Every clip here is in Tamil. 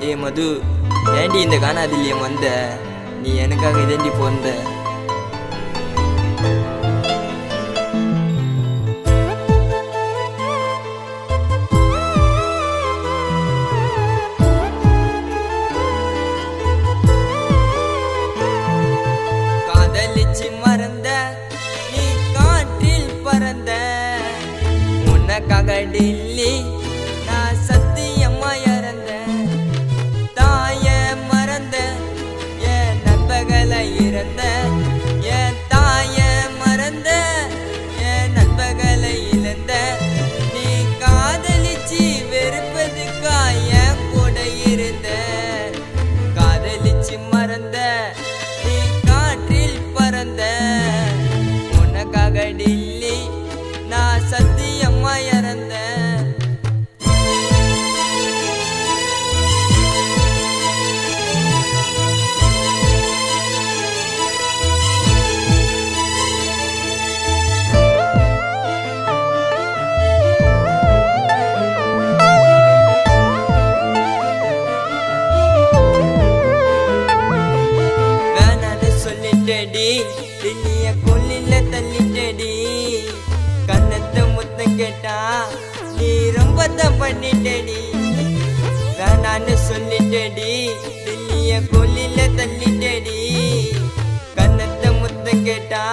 ஏ மது, ஏண்டி இந்த காணாதில்லையம் வந்த? நீ எனக்காக இதேண்டி போந்த. காதலிச்சு மறந்த நீ காற்றில் பறந்த, உனக்காக டெல்லி நான் சத்தியமா இறந்த. தாய மறந்த என் நண்பர்களை இறந்த, என் தாய மறந்த என் நண்பர்களை இழந்த. நீ காதலிச்சு வெறுப்பதுக்கா என் கூட இருந்த. காதலிச்சு மறந்த நீ காற்றில் பறந்த, உனக்காக டெல்லி நான் சத்தியமா இறந்த. டெல்லிய கொல்லில தள்ளிட்டடி, கண்ணத்தை முத்தம் கேட்டா நீ ரொம்ப தான் பண்ணிட்டடி. வேணான்னு சொல்லிட்டடி, டெல்லிய கொல்லில தள்ளிட்டடி. கண்ணத்தை முத்தம் கேட்டா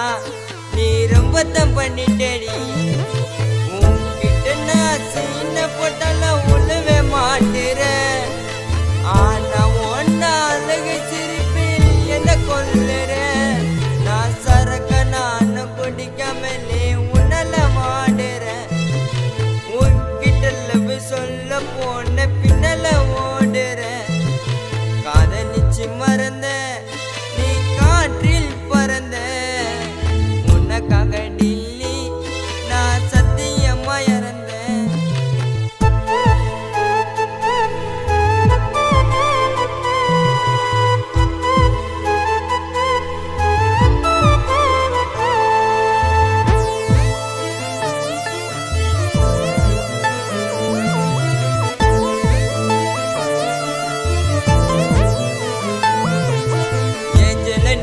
நீ ரொம்ப தான் பண்ணிட்டடி. உன்கிட்ட நான் சீன போட்டாலும் உழவே மாட்டுற, ஆனா ஒன்ன அழகு சிரிப்பில் என்ன கொல்லுற. குடிக்காமலே உன்னல மாடுற, உன்கிட்ட லவ் சொல்ல போன பின்னல ஓடுற. காதலிச்சு மறந்த நீ காற்றில் பறந்த, உனக்காக டெல்லி நான் சத்தியமா இறந்த.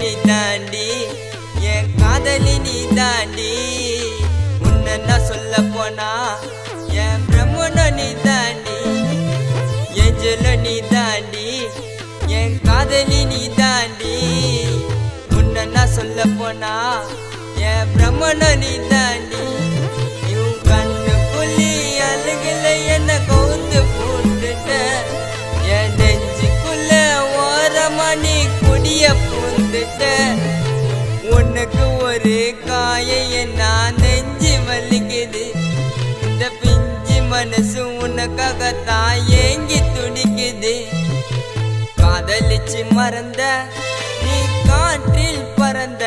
நீ தாண்டி என் காதலி நீ தாண்டி, உன்னை நான் சொல்ல போனா என் பிரம்மனோ நீ தாண்டி. என் ஜெல நீ தாண்டி என் காதலி நீ தாண்டி, உன்னை நான் சொல்ல போனா என் பிரம்மனோ நீ தாண்டி. இவன் கண்ணு புள்ளி அழுகல என்ன கவுந்து போட்டுட்ட, என் நெஞ்சுக்குள்ள ஓரமா நீ குடிய பூந்துட்ட. உனக்கு ஒரு காய நான் நெஞ்சு வலிக்குது, இந்த பிஞ்சு மனசு உனக்காகத்தான் ஏங்கி துடிக்குது. காதலிச்சு மறந்த நீ காற்றில் பறந்த,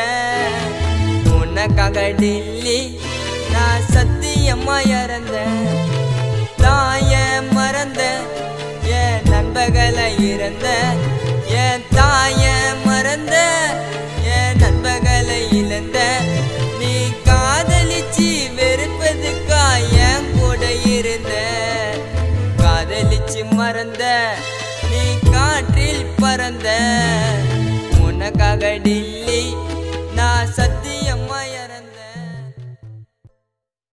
உனக்காக டெல்லி நான் சத்தியமா இறந்த. தாய மறந்த என் நண்பர்களை இறந்த,